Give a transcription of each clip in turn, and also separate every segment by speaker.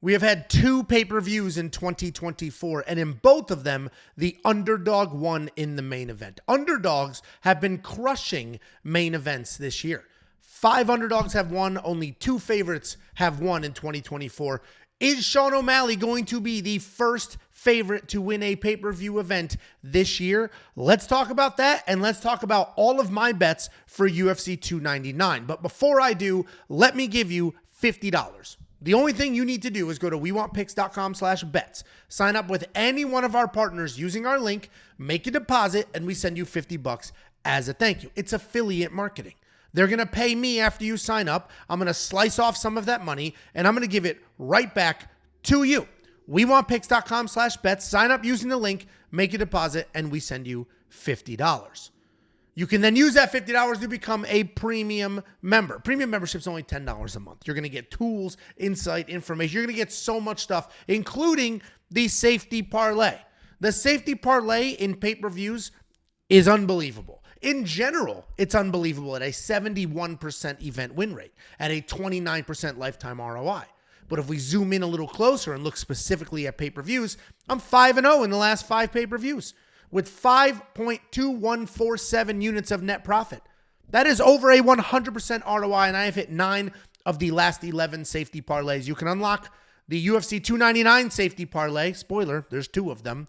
Speaker 1: We have had 2 pay-per-views in 2024, and in both of them, the underdog won in the main event. Underdogs have been crushing main events this year. 5 underdogs have won, only 2 favorites have won in 2024. Is Sean O'Malley going to be the first favorite to win a pay-per-view event this year? Let's talk about that, and let's talk about all of my bets for UFC 299. But before I do, let me give you $50. The only thing you need to do is go to wewantpicks.com/bets. Sign up with any one of our partners using our link, make a deposit, and we send you $50 as a thank you. It's affiliate marketing. They're going to pay me after you sign up. I'm going to slice off some of that money, and I'm going to give it right back to you. wewantpicks.com/bets. Sign up using the link, make a deposit, and we send you $50. You can then use that $50 to become a premium member. Premium membership is only $10 a month. You're going to get tools, insight, information. You're going to get so much stuff, including the safety parlay. The safety parlay in pay-per-views is unbelievable. In general, it's unbelievable at a 71% event win rate, at a 29% lifetime ROI. But if we zoom in a little closer and look specifically at pay-per-views, I'm 5-0 in the last 5 pay-per-views, with 5.2147 units of net profit. That is over a 100% ROI, and I have hit 9 of the last 11 safety parlays. You can unlock the UFC 299 safety parlay. Spoiler, there's 2 of them.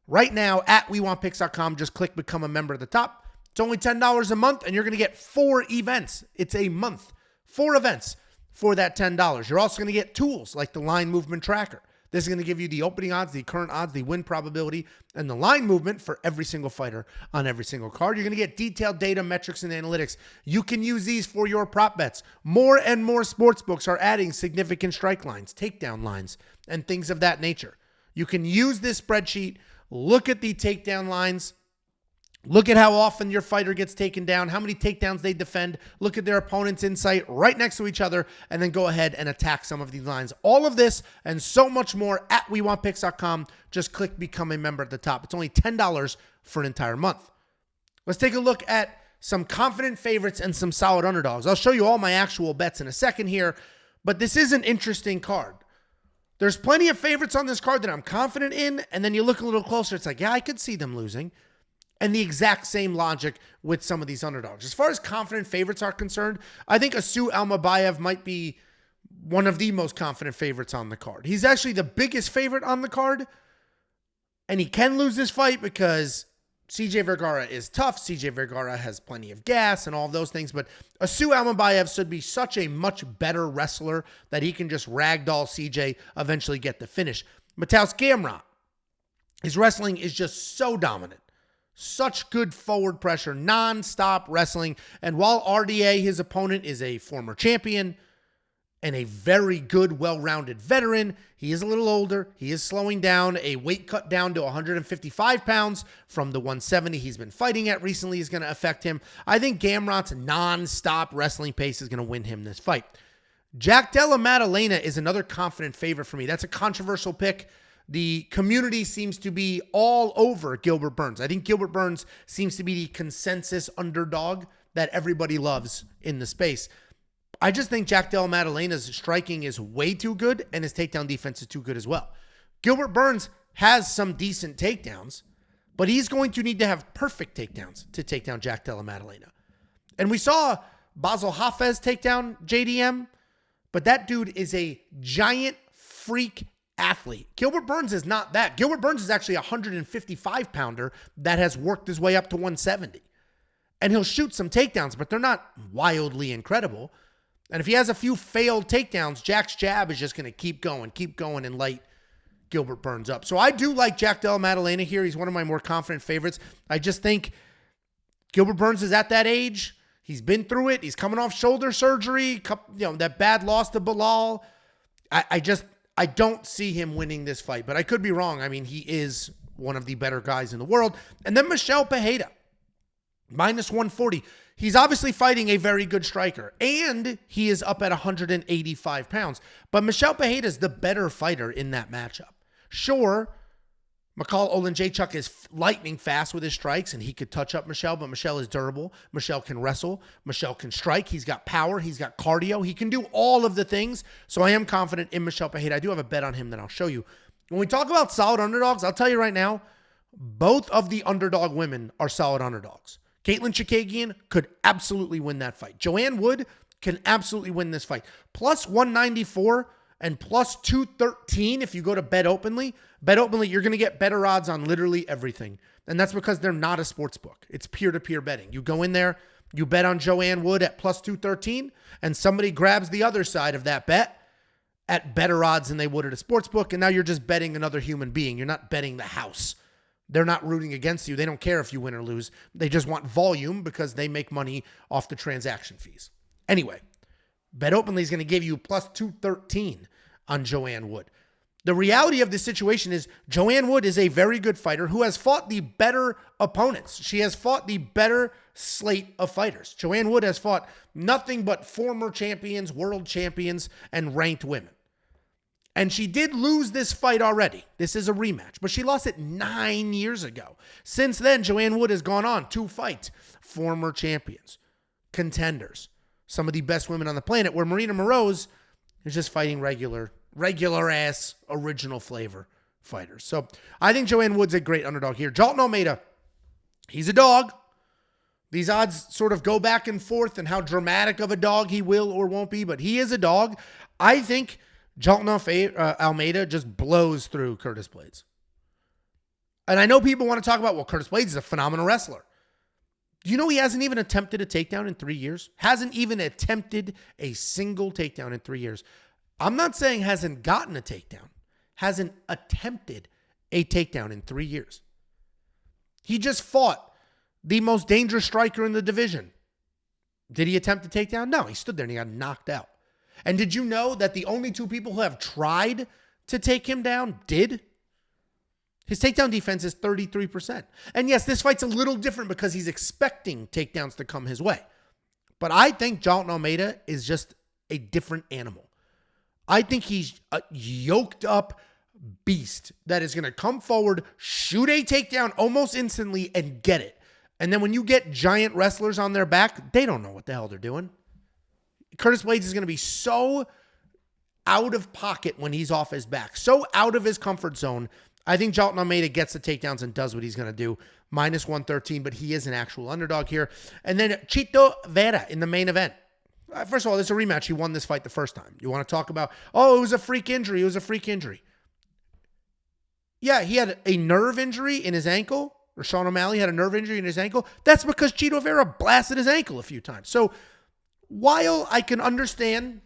Speaker 1: Right now at wewantpicks.com, just click Become a Member at the top. It's only $10 a month, and you're going to get 4 events. It's a month. 4 events for that $10. You're also going to get tools like the line movement tracker. This is going to give you the opening odds, the current odds, the win probability, and the line movement for every single fighter on every single card. You're going to get detailed data, metrics, and analytics. You can use these for your prop bets. More and more sportsbooks are adding significant strike lines, takedown lines, and things of that nature. You can use this spreadsheet, look at the takedown lines, look at how often your fighter gets taken down, how many takedowns they defend, look at their opponent's insight right next to each other, and then go ahead and attack some of these lines. All of this and so much more at wewantpicks.com. Just click Become a Member at the top. It's only $10 for an entire month. Let's take a look at some confident favorites and some solid underdogs. I'll show you all my actual bets in a second here, but this is an interesting card. There's plenty of favorites on this card that I'm confident in, and then you look a little closer, it's like, yeah, I could see them losing. And the exact same logic with some of these underdogs. As far as confident favorites are concerned, I think Asu Almabayev might be one of the most confident favorites on the card. He's actually the biggest favorite on the card, and he can lose this fight because CJ Vergara is tough. CJ Vergara has plenty of gas and all of those things, but Asu Almabayev should be such a much better wrestler that he can just ragdoll CJ, eventually get the finish. Mateusz Gamrot, his wrestling is just so dominant. Such good forward pressure, non-stop wrestling. And while RDA, his opponent, is a former champion and a very good, well-rounded veteran, he is a little older. He is slowing down. A weight cut down to 155 pounds from the 170 he's been fighting at recently is going to affect him. I think Gamrot's non-stop wrestling pace is going to win him this fight. Jack Della Maddalena is another confident favorite for me. That's a controversial pick. The community seems to be all over Gilbert Burns. I think Gilbert Burns seems to be the consensus underdog that everybody loves in the space. I just think Jack Della Maddalena's striking is way too good, and his takedown defense is too good as well. Gilbert Burns has some decent takedowns, but he's going to need to have perfect takedowns to take down Jack Della Maddalena. And we saw Basel Hafez take down JDM, but that dude is a giant freak athlete. Gilbert Burns is not that. Gilbert Burns is actually a 155-pounder that has worked his way up to 170. And he'll shoot some takedowns, but they're not wildly incredible. And if he has a few failed takedowns, Jack's jab is just going to keep going and light Gilbert Burns up. So I do like Jack Della Maddalena here. He's one of my more confident favorites. I just think Gilbert Burns is at that age. He's been through it. He's coming off shoulder surgery, that bad loss to Bilal. I don't see him winning this fight, but I could be wrong. I mean, he is one of the better guys in the world. And then Michel Pereira, minus 140. He's obviously fighting a very good striker, and he is up at 185 pounds. But Michel Pereira is the better fighter in that matchup. Sure, McCall Olenjachuk is lightning fast with his strikes, and he could touch up Michelle, but Michelle is durable. Michelle can wrestle. Michelle can strike. He's got power. He's got cardio. He can do all of the things. So I am confident in Michelle Pereira. I do have a bet on him that I'll show you. When we talk about solid underdogs, I'll tell you right now, both of the underdog women are solid underdogs. Caitlin Chikagian could absolutely win that fight. Joanne Wood can absolutely win this fight. Plus 194 and plus 213 if you go to Bet Openly. Bet Openly, you're going to get better odds on literally everything. And that's because they're not a sports book. It's peer-to-peer betting. You go in there, you bet on Joanne Wood at plus 213, and somebody grabs the other side of that bet at better odds than they would at a sports book, and now you're just betting another human being. You're not betting the house. They're not rooting against you. They don't care if you win or lose. They just want volume because they make money off the transaction fees. Anyway, Bet Openly is going to give you plus 213 on Joanne Wood. The reality of the situation is Joanne Wood is a very good fighter who has fought the better opponents. She has fought the better slate of fighters. Joanne Wood has fought nothing but former champions, world champions, and ranked women. And she did lose this fight already. This is a rematch, but she lost it 9 years ago. Since then, Joanne Wood has gone on 2 fights. Former champions, contenders, some of the best women on the planet, where Marina Moroz is just fighting regular ass, original flavor fighters. So I think Joanne Wood's a great underdog here. Jalton Almeida, he's a dog. These odds sort of go back and forth and how dramatic of a dog he will or won't be, but he is a dog. I think Jalton Almeida just blows through Curtis Blades. And I know people want to talk about, well, Curtis Blades is a phenomenal wrestler. Do you know he hasn't even attempted a takedown in 3 years? Hasn't even attempted a single takedown in 3 years. I'm not saying hasn't gotten a takedown. Hasn't attempted a takedown in 3 years. He just fought the most dangerous striker in the division. Did he attempt a takedown? No, he stood there and he got knocked out. And did you know that the only 2 people who have tried to take him down did? His takedown defense is 33%. And yes, this fight's a little different because he's expecting takedowns to come his way. But I think Jalton Almeida is just a different animal. I think he's a yoked up beast that is going to come forward, shoot a takedown almost instantly, and get it. And then when you get giant wrestlers on their back, they don't know what the hell they're doing. Curtis Blades is going to be so out of pocket when he's off his back, so out of his comfort zone. I think Jalton Almeida gets the takedowns and does what he's going to do. Minus 113, but he is an actual underdog here. And then Chito Vera in the main event. First of all, this is a rematch. He won this fight the first time. You want to talk about, oh, it was a freak injury. It was a freak injury. Yeah, he had a nerve injury in his ankle. Or Sean O'Malley had a nerve injury in his ankle. That's because Chito Vera blasted his ankle a few times. So while I can understand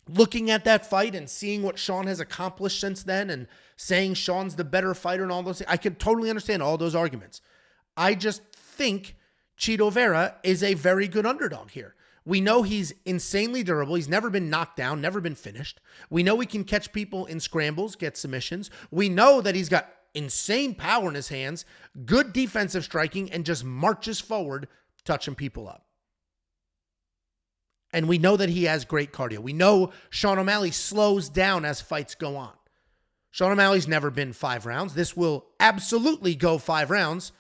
Speaker 1: looking at that fight and seeing what Sean has accomplished since then and saying Sean's the better fighter and all those things, I can totally understand all those arguments. I just think Chito Vera is a very good underdog here. We know he's insanely durable. He's never been knocked down, never been finished. We know he can catch people in scrambles, get submissions. We know that he's got insane power in his hands, good defensive striking, and just marches forward, touching people up. And we know that he has great cardio. We know Sean O'Malley slows down as fights go on. Sean O'Malley's never been 5 rounds. This will absolutely go 5 rounds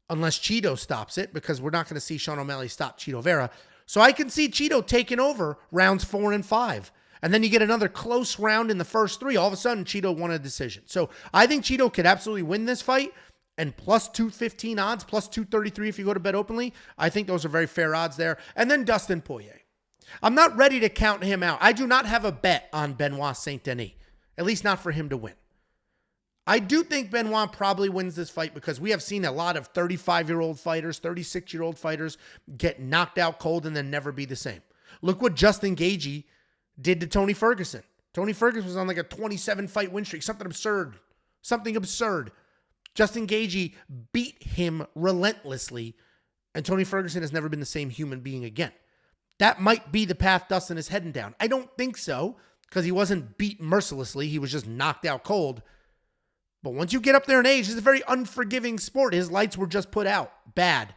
Speaker 1: unless Cheeto stops it, because we're not going to see Sean O'Malley stop Chito Vera. So I can see Cheeto taking over rounds 4 and 5. And then you get another close round in the first 3. All of a sudden, Cheeto won a decision. So I think Cheeto could absolutely win this fight. And plus 215 odds, plus 233 if you go to Bet Openly. I think those are very fair odds there. And then Dustin Poirier. I'm not ready to count him out. I do not have a bet on Benoit Saint-Denis. At least not for him to win. I do think Benoit probably wins this fight because we have seen a lot of 35-year-old fighters, 36-year-old fighters get knocked out cold and then never be the same. Look what Justin Gaethje did to Tony Ferguson. Tony Ferguson was on like a 27-fight win streak, something absurd. Justin Gaethje beat him relentlessly, and Tony Ferguson has never been the same human being again. That might be the path Dustin is heading down. I don't think so, because he wasn't beat mercilessly. He was just knocked out cold. But once you get up there in age, it's a very unforgiving sport. His lights were just put out. Bad.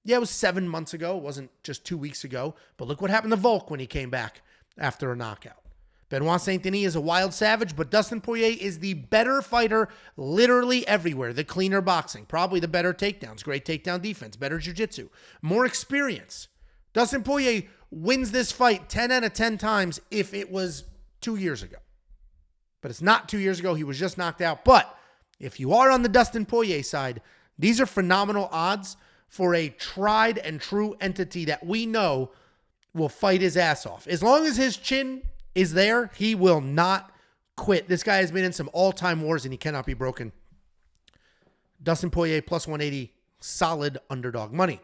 Speaker 1: Yeah, it was 7 months ago. It wasn't just 2 weeks ago. But look what happened to Volk when he came back after a knockout. Benoit Saint Denis is a wild savage, but Dustin Poirier is the better fighter literally everywhere. The cleaner boxing, probably the better takedowns, great takedown defense, better jiu-jitsu, more experience. Dustin Poirier wins this fight 10 out of 10 times if it was 2 years ago. But it's not 2 years ago. He was just knocked out. But if you are on the Dustin Poirier side, these are phenomenal odds for a tried and true entity that we know will fight his ass off. As long as his chin is there, he will not quit. This guy has been in some all-time wars and he cannot be broken. Dustin Poirier plus 180, solid underdog money.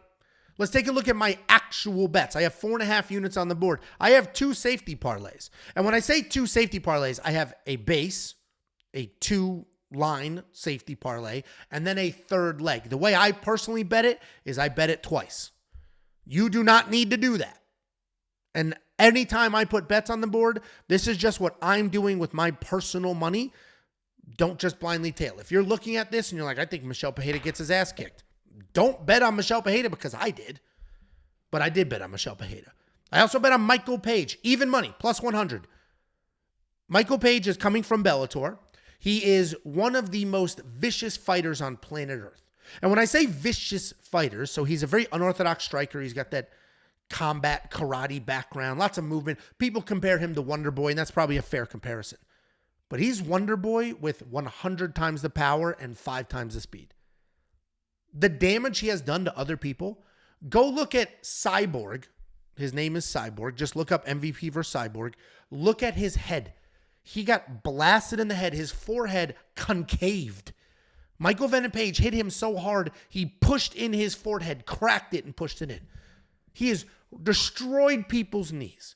Speaker 1: Let's take a look at my actual bets. I have 4.5 units on the board. I have 2 safety parlays. And when I say 2 safety parlays, I have a base, a 2-line safety parlay, and then a third leg. The way I personally bet it is I bet it twice. You do not need to do that. And anytime I put bets on the board, this is just what I'm doing with my personal money. Don't just blindly tail. If you're looking at this and you're like, I think Michel Pereira gets his ass kicked, don't bet on Michel Pereira because I did. But I did bet on Michel Pereira. I also bet on Michael Page, even money, plus 100. Michael Page is coming from Bellator. He is one of the most vicious fighters on planet Earth. And when I say vicious fighters, so he's a very unorthodox striker. He's got that combat karate background, lots of movement. People compare him to Wonder Boy, and that's probably a fair comparison. But he's Wonder Boy with 100 times the power and 5 times the speed. The damage he has done to other people, go look at Cyborg. His name is Cyborg. Just look up MVP versus Cyborg. Look at his head. He got blasted in the head. His forehead concaved. Michael Venom Page hit him so hard, he pushed in his forehead, cracked it, and pushed it in. He has destroyed people's knees,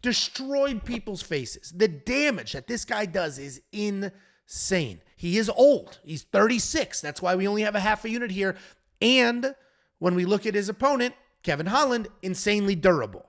Speaker 1: destroyed people's faces. The damage that this guy does is insane. He is old. He's 36. That's why we only have a half a unit here. And when we look at his opponent, Kevin Holland, insanely durable.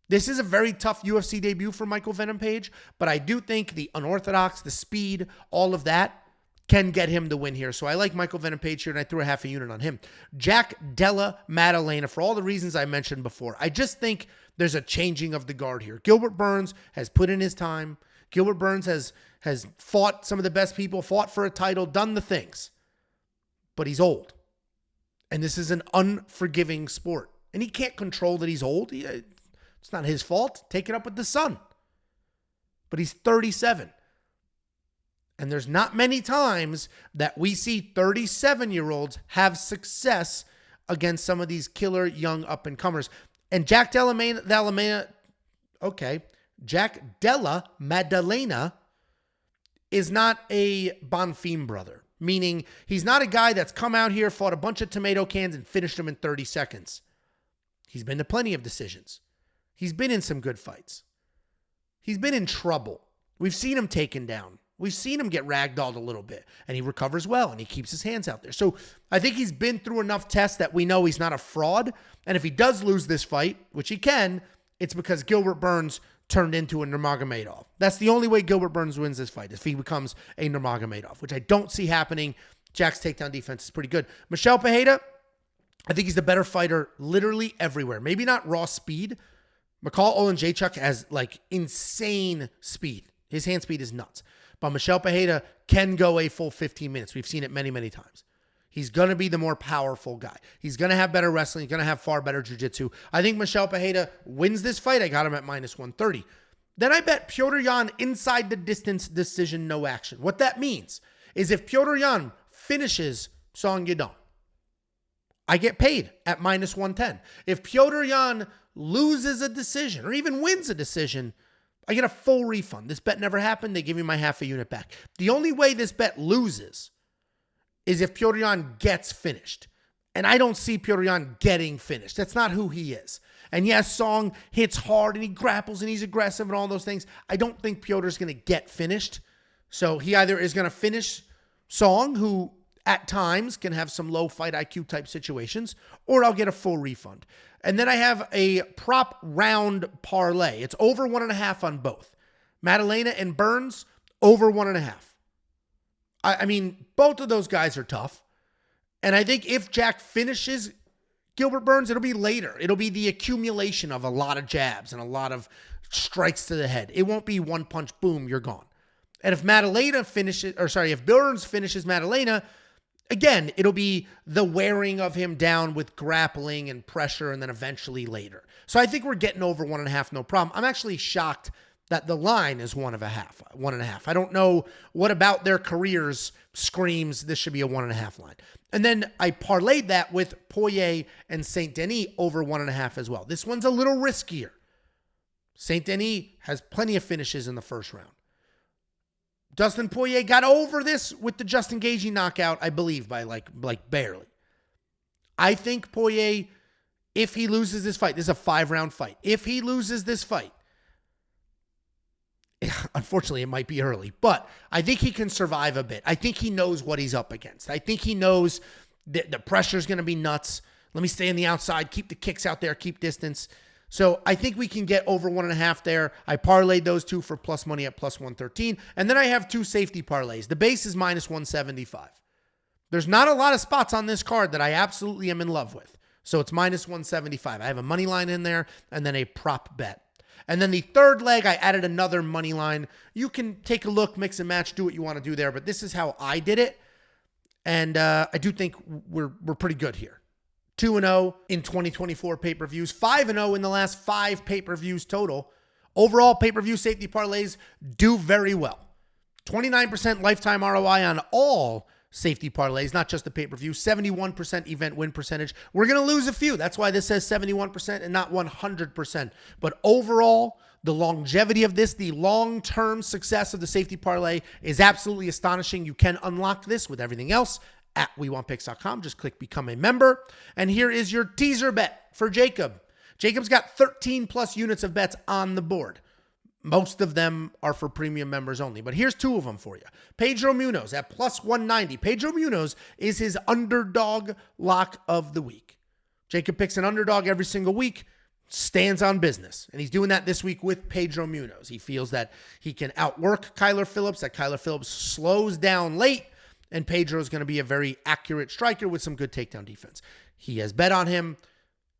Speaker 1: This is a very tough UFC debut for Michael Venom Page, but I do think the unorthodox, the speed, all of that can get him the win here. So I like Michael Venom Page here, and I threw a half a unit on him. Jack Della Maddalena, for all the reasons I mentioned before. I just think there's a changing of the guard here. Gilbert Burns has put in his time. Gilbert Burns has fought some of the best people, fought for a title, done the things. But he's old. And this is an unforgiving sport. And he can't control that he's old. It's not his fault. Take it up with the son. But he's 37. And there's not many times that we see 37-year-olds have success against some of these killer young up-and-comers. And Jack Della Maddalena is not a Bonfim brother, meaning he's not a guy that's come out here, fought a bunch of tomato cans, and finished them in 30 seconds. He's been to plenty of decisions. He's been in some good fights. He's been in trouble. We've seen him taken down. We've seen him get ragdolled a little bit, and he recovers well, and he keeps his hands out there. So I think he's been through enough tests that we know he's not a fraud. And if he does lose this fight, which he can, it's because Gilbert Burns turned into a Nurmagomedov. That's the only way Gilbert Burns wins this fight, if he becomes a Nurmagomedov, which I don't see happening. Jack's takedown defense is pretty good. Michel Pereira, I think he's the better fighter literally everywhere. Maybe not raw speed. McCall Olenjachuk has like insane speed. His hand speed is nuts. But Michel Pereira can go a full 15 minutes. We've seen it many, many times. He's going to be the more powerful guy. He's going to have better wrestling. He's going to have far better jiu-jitsu. I think Michel Pereira wins this fight. I got him at minus 130. Then I bet Petr Yan inside the distance decision, no action. What that means is if Petr Yan finishes Song Yadong, I get paid at minus 110. If Petr Yan loses a decision or even wins a decision, I get a full refund. This bet never happened. They give me my half a unit back. The only way this bet loses is if Petr Yan gets finished. And I don't see Petr Yan getting finished. That's not who he is. And yes, Song hits hard and he grapples and he's aggressive and all those things. I don't think Petr's going to get finished. So he either is going to finish Song, who at times can have some low fight IQ type situations, or I'll get a full refund. And then I have a prop round parlay. It's over 1.5 on both. Maddalena and Burns, over 1.5. I mean, both of those guys are tough. And I think if Jack finishes Gilbert Burns, it'll be later. It'll be the accumulation of a lot of jabs and a lot of strikes to the head. It won't be one punch, boom, you're gone. And if if Burns finishes Maddalena, again, it'll be the wearing of him down with grappling and pressure and then eventually later. So I think we're getting over 1.5, no problem. I'm actually shocked that the line is 1.5. I don't know what about their careers screams this should be a 1.5 line. And then I parlayed that with Poirier and Saint Denis over 1.5 as well. This one's a little riskier. Saint Denis has plenty of finishes in the first round. Dustin Poirier got over this with the Justin Gaethje knockout, I believe, by like barely. I think Poirier, if he loses this fight, this is a 5-round fight. If he loses this fight, unfortunately, it might be early, but I think he can survive a bit. I think he knows what he's up against. I think he knows that the pressure is going to be nuts. Let me stay on the outside, keep the kicks out there, keep distance. So I think we can get over 1.5 there. I parlayed those two for plus money at plus 113. And then I have 2 safety parlays. The base is minus 175. There's not a lot of spots on this card that I absolutely am in love with. So it's minus 175. I have a money line in there and then a prop bet. And then the third leg, I added another money line. You can take a look, mix and match, do what you want to do there. But this is how I did it. And I do think we're pretty good here. 2-0 in 2024 pay-per-views, 5-0 in the last 5 pay-per-views total. Overall, pay-per-view safety parlays do very well. 29% lifetime ROI on all safety parlays, not just the pay-per-view. 71% event win percentage. We're going to lose a few. That's why this says 71% and not 100%. But overall, the longevity of this, the long-term success of the safety parlay is absolutely astonishing. You can unlock this with everything else at WeWantPicks.com. Just click Become a Member. And here is your teaser bet for Jacob. Jacob's got 13 plus units of bets on the board. Most of them are for premium members only, but here's 2 of them for you. Pedro Munoz at plus 190. Pedro Munoz is his underdog lock of the week. Jacob picks an underdog every single week, stands on business, and he's doing that this week with Pedro Munoz. He feels that he can outwork Kyler Phillips, that Kyler Phillips slows down late, and Pedro is going to be a very accurate striker with some good takedown defense. He has bet on him,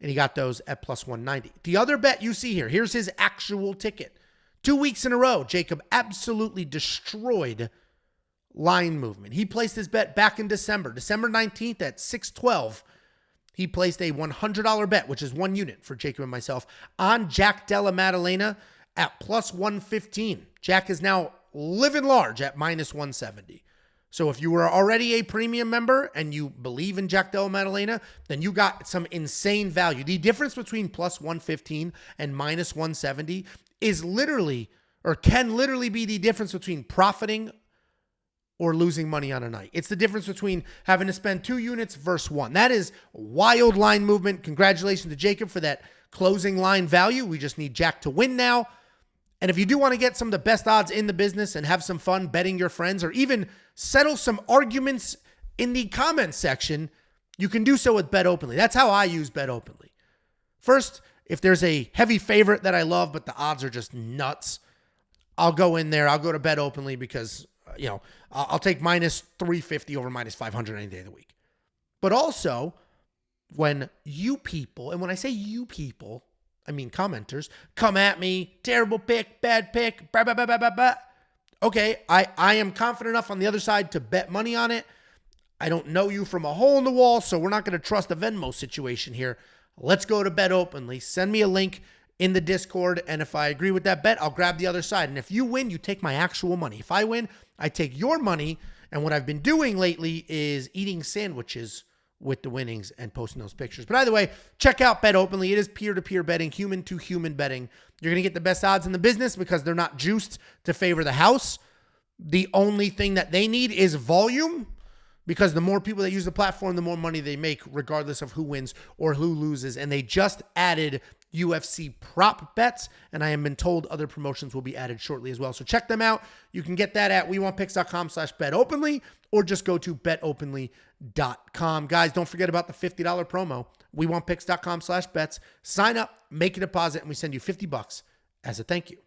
Speaker 1: and he got those at plus 190. The other bet you see here, here's his actual ticket. 2 weeks in a row, Jacob absolutely destroyed line movement. He placed his bet back in December 19th at 612. He placed a $100 bet, which is 1 unit for Jacob and myself, on Jack Della Maddalena at plus 115. Jack is now living large at minus 170. So if you were already a premium member and you believe in Jack Della Maddalena, then you got some insane value. The difference between plus 115 and minus 170 is literally, or can literally be the difference between profiting or losing money on a night. It's the difference between having to spend 2 units versus 1. That is wild line movement. Congratulations to Jacob for that closing line value. We just need Jack to win now. And if you do want to get some of the best odds in the business and have some fun betting your friends, or even settle some arguments in the comments section, you can do so with Bet Openly. That's how I use Bet Openly. First, if there's a heavy favorite that I love, but the odds are just nuts, I'll go in there. I'll go to Bet Openly because, I'll take minus 350 over minus 500 any day of the week. But also, when you people, and when I say you people, I mean commenters, come at me, terrible pick, bad pick, blah, blah, blah, blah, blah, blah. Okay, I am confident enough on the other side to bet money on it. I don't know you from a hole in the wall, so we're not going to trust the Venmo situation here. Let's go to Bet Openly. Send me a link in the Discord, and if I agree with that bet, I'll grab the other side. And if you win, you take my actual money. If I win, I take your money, and what I've been doing lately is eating sandwiches with the winnings and posting those pictures. But either way, check out Bet Openly. It is peer-to-peer betting, human-to-human betting. You're going to get the best odds in the business because they're not juiced to favor the house. The only thing that they need is volume, because the more people that use the platform, the more money they make, regardless of who wins or who loses. And they just added UFC prop bets, and I have been told other promotions will be added shortly as well. So check them out. You can get that at WeWantPicks.com/betopenly, or just go to betopenly.com. Guys, don't forget about the $50 promo, WeWantPicks.com/bets. Sign up, make a deposit, and we send you $50 as a thank you.